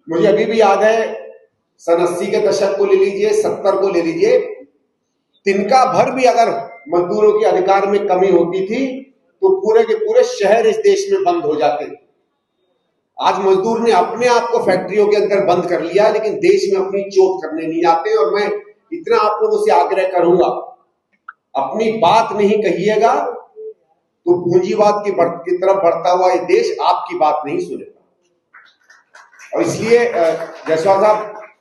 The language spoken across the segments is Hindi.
मुझे अभी भी याद है, सन 80 के दशक को ले लीजिए, 70 को ले लीजिए, तिनका भर भी अगर मजदूरों के अधिकार में कमी होती थी तो पूरे के पूरे शहर इस देश में बंद हो जाते थे। आज मजदूर ने अपने आप को फैक्ट्रियों के अंदर बंद कर लिया, लेकिन देश में अपनी चोट करने नहीं आते। और मैं इतना आप लोगों से आग्रह करूंगा, अपनी बात नहीं कहिएगा तो पूंजीवाद की तरफ बढ़ता हुआ ये देश आपकी बात नहीं सुनेगा। और इसलिए जायसवाल साहब,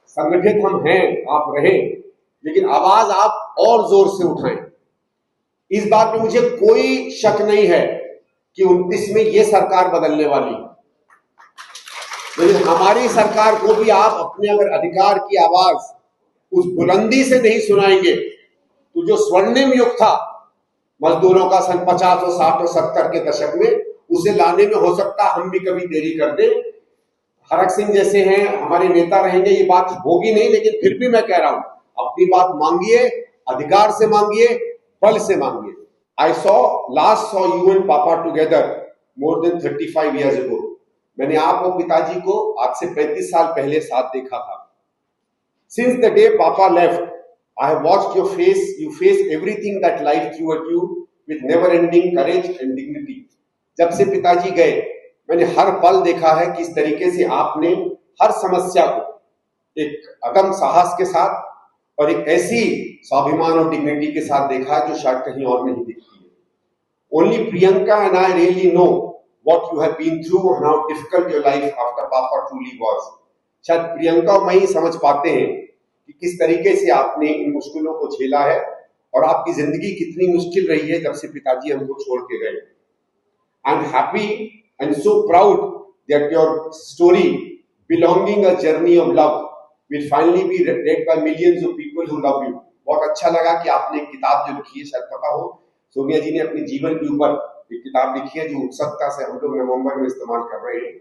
संगठित हम हैं, आप रहें, लेकिन आवाज आप और जोर से उठाएं। इस बात में मुझे कोई शक नहीं है कि 29 में ये सरकार बदलने वाली है, लेकिन हमारी सरकार को भी आप अपने अगर अधिकार की आवाज उस बुलंदी से नहीं सुनाएंगे तो जो स्वर्णिम युग था मजदूरों का सन 50 और 60 और 70 के दशक में, उसे लाने में हो सकता हम भी कभी देरी कर दें। हरक सिंह जैसे हैं हमारे नेता रहेंगे, ये बात होगी नहीं, लेकिन फिर भी मैं कह रहा हूं, अपनी बात मांगिए, अधिकार से मांगिए, बल से मांगिए। I last saw you and Papa together more than 35 years ago. मैंने आप और पिताजी को आज से 35 साल पहले साथ देखा था। Since the day Papa left, I have watched your face. You face everything that life threw at you with never-ending courage and dignity. जब से पिताजी गए, मैंने हर पल देखा है किस तरीके से आपने हर समस्या को एक अदम्य साहस के साथ और एक ऐसी स्वाभिमान और डिग्निटी के साथ देखा है जो शायद कहीं और नहीं दिखती है। Only Priyanka and I really know what you have been through and how difficult your life after Papa truly was. शायद प्रियंका और मैं ही समझ पाते हैं कि किस तरीके से आपने इन मुश्किलों को झेला है और आपकी जिंदगी कितनी मुश्किल रही है जब से पिताजी हमको छोड़ के गए। I am happy and so proud that your story belonging a journey of love will finally be read by millions of people who love you. बहुत अच्छा लगा कि आपने एक किताब जो लिखी है, शायद पता हो, सोनिया जी ने अपने जीवन के ऊपर एक किताब लिखी है जो उत्सुकता से हम लोग नवंबर में इस्तेमाल कर रहे हैं,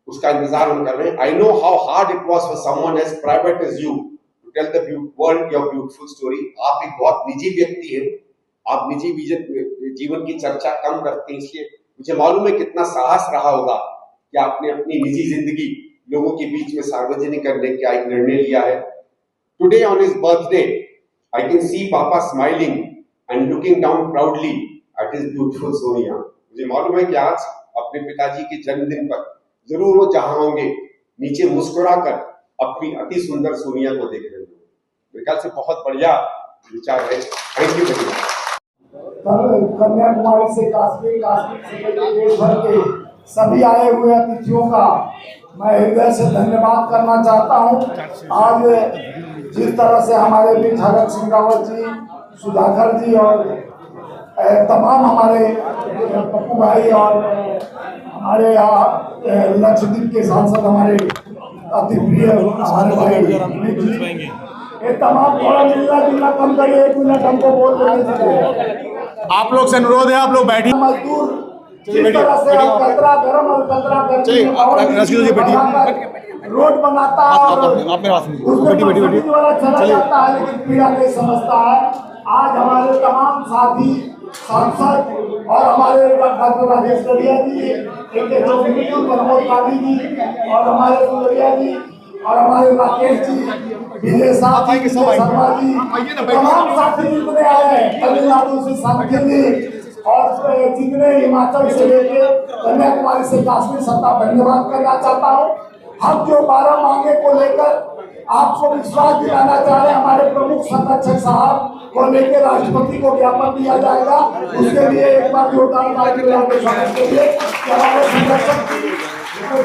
उसका इंतजार हम कर रहे हैं। I know how hard it was for someone as private as you to tell the world your beautiful story. आप एक बहुत निजी व्यक्ति हैं, आप निजी जीवन की चर्चा कम करते हैं, इसलिए मुझे मालूम है कितना साहस रहा होगा कि आपने अपनी निजी जिंदगी लोगों के बीच में सार्वजनिक करने का एक निर्णय लिया है। Today on his birthday I can see papa smiling and looking down proudly at his beautiful Sonia. मुझे मालूम है कि आज अपने पिताजी के जन्मदिन पर जरूर वो जहां होंगे नीचे मुस्कुराकर अपनी अति सुंदर सोनिया को देख रहे होंगे। मेरे ख्याल से बहुत बढ़िया विचार है। Thank you very much. Kanyakumari से काश्मीर, काश्मीर से देश भर के सभी आए हुए अतिथियों का मैं हृदय से धन्यवाद करना चाहता हूं। आज जिस तरह से हमारे बीच हरक सिंह रावत जी, सुधाकर जी और तमाम हमारे पप्पू भाई और हमारे यहाँ लक्षद्वीप के सांसद हमारे अति प्रिय हमारे भाई, ये तमाम थोड़ा मिलना जुलना कम करिए, 1 मिनट हमको बोल देने। आप लोग से अनुरोध है, आप लोग बैठिए। मजदूर जिस तरह से अलकतरा गरम अलकतरा करके रोड बनाता है और उसमें वाला चला जाता है, लेकिन पीड़ा नहीं समझता है। आज हमारे तमाम साथी सांसद और हमारे डॉक्टर राजेश गढ़िया जी, प्रमोद गांधी जी और हमारे सुंदरिया जी और हमारे राकेश जी, विजय साहब जी, शर्मा जी, तमाम साथी जितने आए हैं, तमिलनाडु से शांति जी और जितने हिमाचल से लेके कन्याकुमारी से काश्मीर, सबका धन्यवाद करना चाहता हूँ। हम जो 12 मांगे को लेकर आपको विश्वास दिलाना चाह रहे हैं, हमारे प्रमुख संरक्षक साहब को लेकर राष्ट्रपति को ज्ञापन दिया जाएगा। उसके लिए एक बार जोरदार स्वागत के लिए हमारे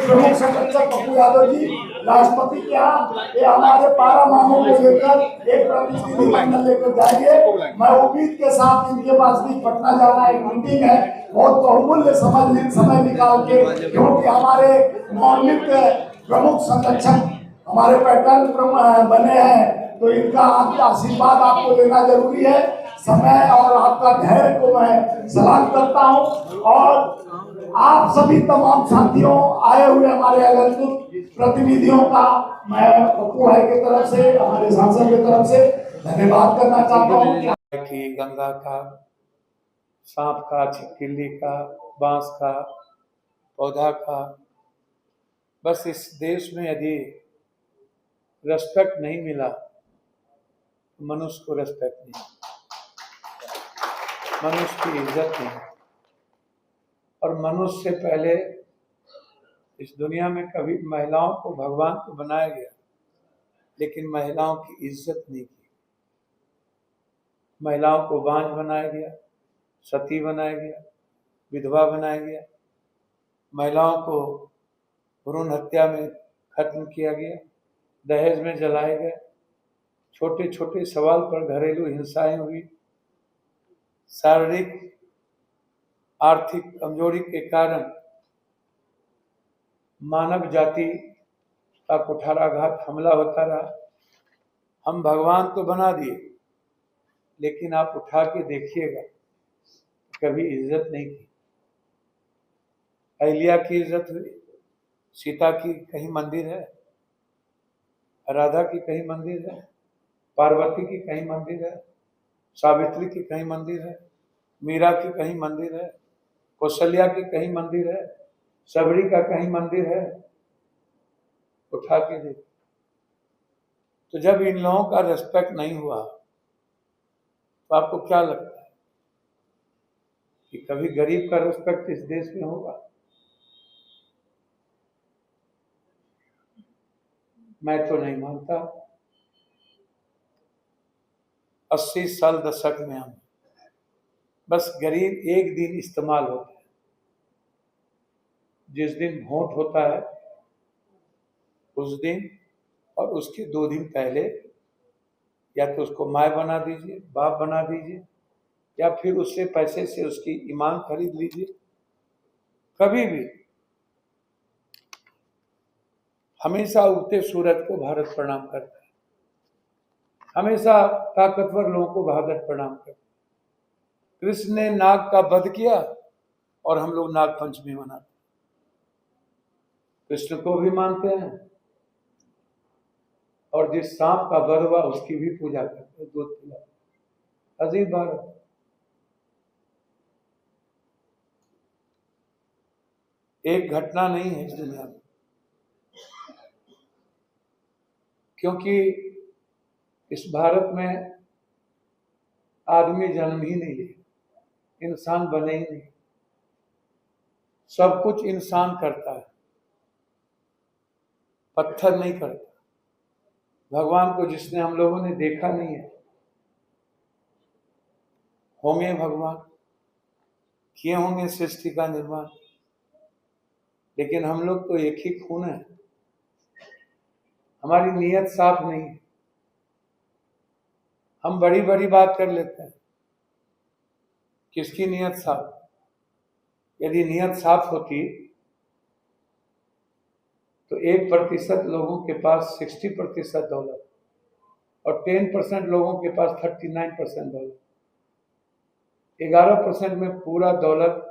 प्रमुख संरक्षक पप्पू यादव जी राष्ट्रपति के यहाँ ये हमारे 12 मांगों को लेकर एक प्रतिनिधिमंडल लेकर जाएंगे। मैं उम्मीद के साथ इनके पास भी पटना जाना, एक मीटिंग है, बहुत बहुमूल्य समय निकाल के, क्योंकि हमारे नवनियुक्त प्रमुख संरक्षक हमारे पैटर्न बने हैं, तो इनका आपका आशीर्वाद आपको लेना जरूरी है। समय और आपका धैर्य को मैं सलाम करता हूँ और आप सभी तमाम साथियों आए हुए हमारे आगंतुक प्रतिनिधियों का मैं पप्पू भाई की तरफ से, हमारे सांसद की तरफ से धन्यवाद करना चाहता हूँ। कि गंगा का, सांप का, छिपकली का, बांस का, पौधा का, बस इस देश में यदि रेस्पेक्ट नहीं मिला तो मनुष्य को रेस्पेक्ट नहीं, मनुष्य की इज्जत नहीं। और मनुष्य से पहले इस दुनिया में कभी महिलाओं को भगवान को बनाया गया, लेकिन महिलाओं की इज्जत नहीं की। महिलाओं को बांझ बनाया गया, सती बनाया गया, विधवा बनाया गया, महिलाओं को भ्रूण हत्या में खत्म किया गया, दहेज में जलाए गए, छोटे छोटे सवाल पर घरेलू हिंसाएं हुई, शारीरिक आर्थिक कमजोरी के कारण मानव जाति का कुठाराघात हमला होता रहा। हम भगवान तो बना दिए, लेकिन आप उठा के देखिएगा कभी इज्जत नहीं की। अहिल्या की इज्जत हुई, सीता की कहीं मंदिर है, राधा की कहीं मंदिर है, पार्वती की कहीं मंदिर है, सावित्री की कहीं मंदिर है, मीरा की कहीं मंदिर है, कौशल्या की कहीं मंदिर है, सबरी का कहीं मंदिर है। उठा के देख। तो जब इन लोगों का रेस्पेक्ट नहीं हुआ तो आपको क्या लगता है कि कभी गरीब का रेस्पेक्ट इस देश में होगा? मैं तो नहीं मानता। 80 साल दशक में हम बस गरीब एक दिन इस्तेमाल होता है, जिस दिन वोट होता है उस दिन और उसके 2 दिन पहले या तो उसको माय बना दीजिए, बाप बना दीजिए, या फिर उससे पैसे से उसकी ईमान खरीद लीजिए। कभी भी हमेशा उगते सूरज को भारत प्रणाम करता है, हमेशा ताकतवर लोगों को भारत प्रणाम करता है। कृष्ण ने नाग का वध किया और हम लोग नाग पंचमी मनाते, कृष्ण को भी मानते हैं और जिस सांप का वध हुआ उसकी भी पूजा करते हैं, दूध पिलाते। अजीब बात है। एक घटना नहीं है इस दुनिया में, क्योंकि इस भारत में आदमी जन्म ही नहीं ले, इंसान बने ही नहीं। सब कुछ इंसान करता है, पत्थर नहीं करता। भगवान को जिसने हम लोगों ने देखा नहीं है, होंगे भगवान, किए होंगे सृष्टि का निर्माण, लेकिन हम लोग तो एक ही खून है, हमारी नीयत साफ नहीं है। हम बड़ी बड़ी बात कर लेते हैं, किसकी नीयत साफ? यदि नीयत साफ होती तो 1% लोगों के पास 60% दौलत और 10% लोगों के पास 39% दौलत, 11% में पूरा दौलत,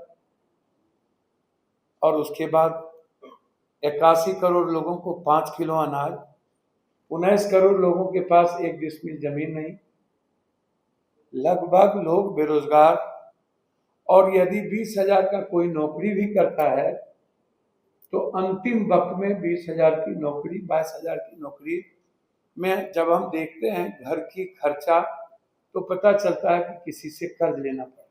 और उसके बाद 81 करोड़ लोगों को 5 किलो अनाज, 19 करोड़ लोगों के पास 1 डिसमिल जमीन नहीं, लगभग लोग बेरोजगार। और यदि 20,000 का कोई नौकरी भी करता है तो अंतिम वक्त में 20,000 की नौकरी, 22,000 की नौकरी में जब हम देखते हैं घर की खर्चा, तो पता चलता है कि किसी से कर्ज लेना पड़ा,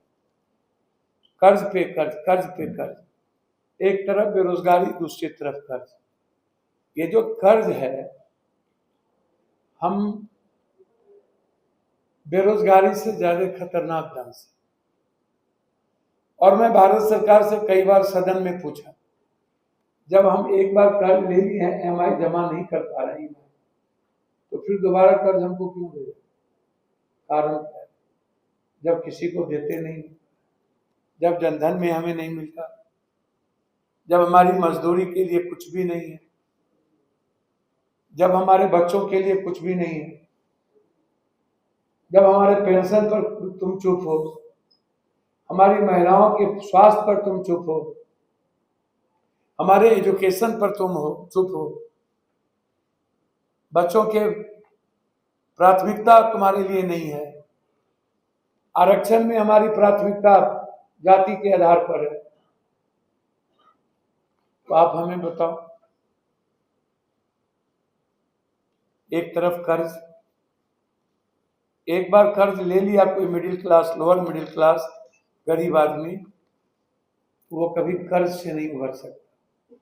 कर्ज पे कर्ज, कर्ज पे कर्ज। एक तरफ बेरोजगारी, दूसरी तरफ कर्ज। ये जो कर्ज है, हम बेरोजगारी से ज्यादा खतरनाक ढंग से, और मैं भारत सरकार से कई बार सदन में पूछा, जब हम एक बार कर्ज ले लिए हैं, EMI जमा नहीं कर पा रहे हैं, तो फिर दोबारा कर्ज हमको क्यों दे? कारण क्या है? जब किसी को देते नहीं, जब जनधन में हमें नहीं मिलता, जब हमारी मजदूरी के लिए कुछ भी नहीं है, जब हमारे बच्चों के लिए कुछ भी नहीं है, जब हमारे पेंशन पर तुम चुप हो, हमारी महिलाओं के स्वास्थ्य पर तुम चुप हो, हमारे एजुकेशन पर तुम चुप हो, बच्चों के प्राथमिकता तुम्हारे लिए नहीं है, आरक्षण में हमारी प्राथमिकता जाति के आधार पर है, तो आप हमें बताओ एक तरफ कर्ज, एक बार कर्ज ले लिया कोई middle class, lower middle class गरीब आदमी, वो कभी कर्ज से नहीं उभर सकता।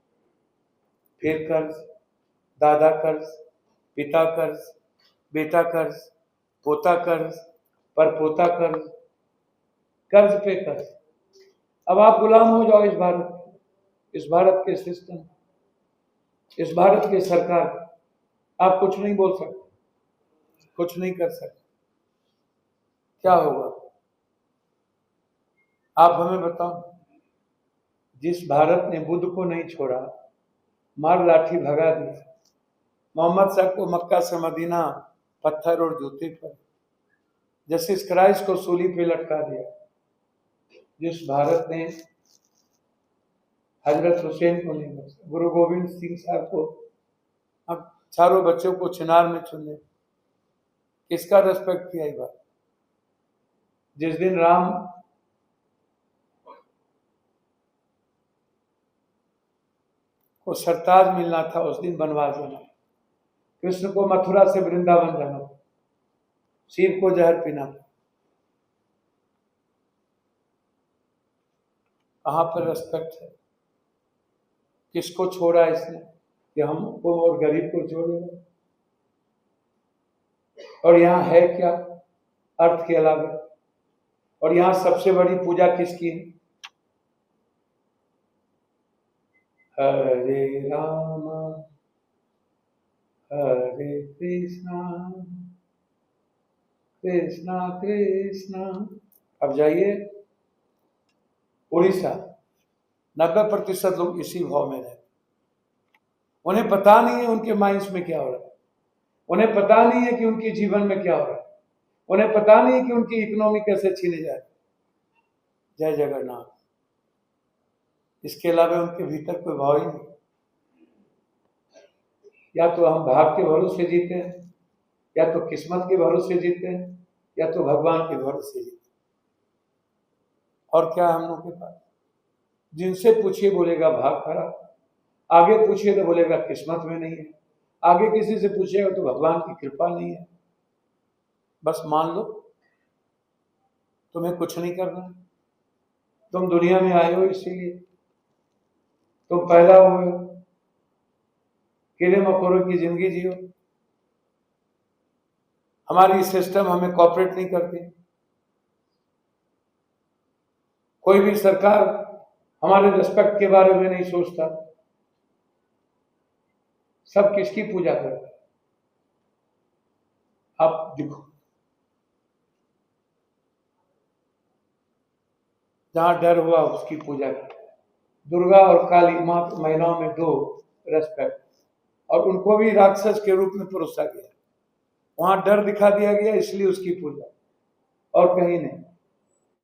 फिर कर्ज, दादा कर्ज, पिता कर्ज, बेटा कर्ज, पोता कर्ज, परपोता कर्ज, कर्ज पे कर्ज। अब आप गुलाम हो जाओ इस भारत के सिस्टम, इस भारत के सरकार। आप कुछ नहीं बोल सकते, कुछ नहीं कर सकते। क्या होगा आप हमें बताओ। जिस भारत ने बुद्ध को नहीं छोड़ा, मार लाठी भगा दिया, मोहम्मद साहब को मक्का से मदीना पत्थर और जूते पर, जस्टिस क्राइस्ट को सूली पे लटका दिया, जिस भारत ने हजरत हुसैन को नहीं बचा, गुरु गोविंद सिंह साहब को, अब चारों बच्चों को चिनार में चुने, किसका रेस्पेक्ट किया? ये बात जिस दिन राम को सरताज मिलना था उस दिन बनवास जाना, कृष्ण को मथुरा से वृंदावन जाना, शिव को जहर पीना, कहां पर रेस्पेक्ट है? किसको छोड़ा इसने कि हमको और गरीब को जोड़ेगा? और यहाँ है क्या अर्थ के अलावा? और यहाँ सबसे बड़ी पूजा किसकी है? हरे राम हरे कृष्णा कृष्णा कृष्णा। अब जाइए उड़ीसा, 90% लोग इसी भाव में रहते। उन्हें पता नहीं है उनके माइंड्स में क्या हो रहा है, उन्हें पता नहीं है कि उनके जीवन में क्या हो रहा है, उन्हें पता नहीं है कि उनकी इकोनॉमी कैसे छीने जाए। जय जगन्नाथ। इसके अलावा उनके भीतर कोई भाव ही नहीं। या तो हम भाग के भरोसे जीते हैं, या तो किस्मत के भरोसे जीते हैं, या तो भगवान के भरोसे जीते हैं। और क्या हम लोग के पास? जिनसे पूछिए बोलेगा भाग खराब, आगे पूछिए तो बोलेगा किस्मत में नहीं है, आगे किसी से पूछिएगा तो भगवान की कृपा नहीं है। बस मान लो तुम्हें कुछ नहीं करना, तुम दुनिया में आए हो इसीलिए, तुम पैदा हुए हो, कीड़े मकोड़ों की जिंदगी जियो। हमारी सिस्टम हमें कॉपरेट नहीं करती, कोई भी सरकार हमारे रिस्पेक्ट के बारे में नहीं सोचता। सब किसकी पूजा करते हैं? आप देखो, जहां डर हुआ उसकी पूजा करते हैं। दुर्गा और काली मां महीनों में 2 रेस्पेक्ट, और उनको भी राक्षस के रूप में परोसा गया। वहां डर दिखा दिया गया, इसलिए उसकी पूजा, और कहीं नहीं।